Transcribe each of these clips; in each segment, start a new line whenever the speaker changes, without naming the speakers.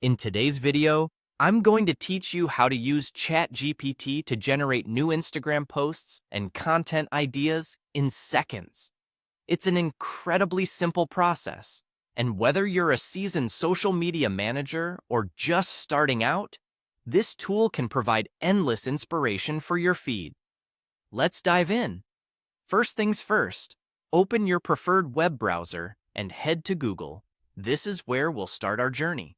In today's video, I'm going to teach you how to use ChatGPT to generate new Instagram posts and content ideas in seconds. It's an incredibly simple process, and whether you're a seasoned social media manager or just starting out, this tool can provide endless inspiration for your feed. Let's dive in. First things first, open your preferred web browser and head to Google. This is where we'll start our journey.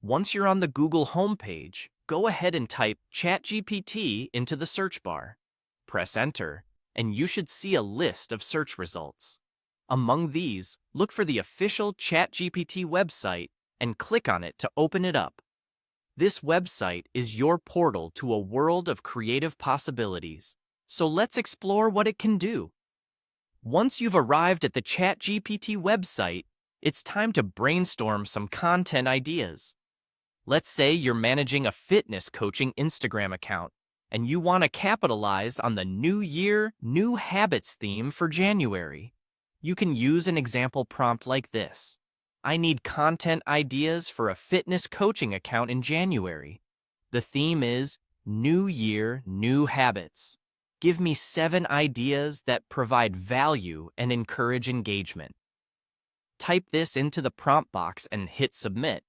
Once you're on the Google homepage, go ahead and type ChatGPT into the search bar. Press Enter, and you should see a list of search results. Among these, look for the official ChatGPT website and click on it to open it up. This website is your portal to a world of creative possibilities, so let's explore what it can do. Once you've arrived at the ChatGPT website, it's time to brainstorm some content ideas. Let's say you're managing a fitness coaching Instagram account, and you want to capitalize on the New Year, New Habits theme for January. You can use an example prompt like this. I need content ideas for a fitness coaching account in January. The theme is New Year, New Habits. Give me 7 ideas that provide value and encourage engagement. Type this into the prompt box and hit Submit.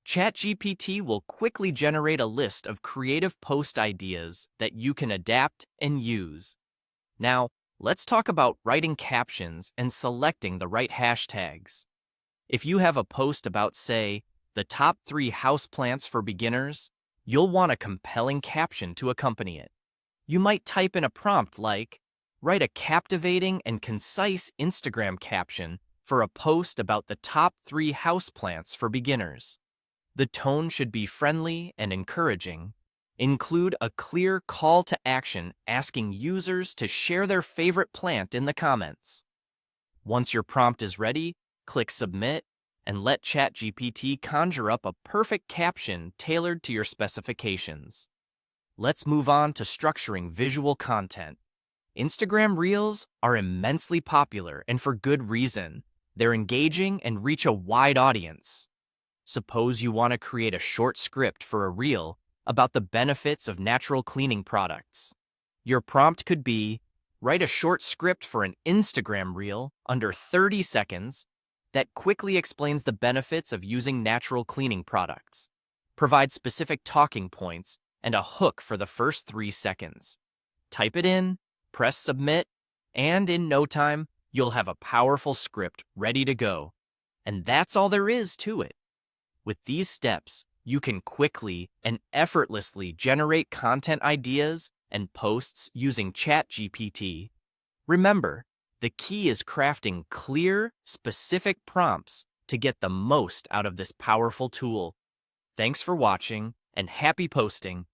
ChatGPT will quickly generate a list of creative post ideas that you can adapt and use. Now, let's talk about writing captions and selecting the right hashtags. If you have a post about, say, the top 3 houseplants for beginners, you'll want a compelling caption to accompany it. You might type in a prompt like, write a captivating and concise Instagram caption for a post about the top 3 houseplants for beginners. The tone should be friendly and encouraging. Include a clear call to action asking users to share their favorite plant in the comments. Once your prompt is ready, click Submit and let ChatGPT conjure up a perfect caption tailored to your specifications. Let's move on to structuring visual content. Instagram Reels are immensely popular, and for good reason. They're engaging and reach a wide audience. Suppose you want to create a short script for a reel about the benefits of natural cleaning products. Your prompt could be, write a short script for an Instagram reel under 30 seconds that quickly explains the benefits of using natural cleaning products. Provide specific talking points and a hook for the first 3 seconds. Type it in, press Submit, and in no time, you'll have a powerful script ready to go. And that's all there is to it. With these steps, you can quickly and effortlessly generate content ideas and posts using ChatGPT. Remember, the key is crafting clear, specific prompts to get the most out of this powerful tool. Thanks for watching, and happy posting!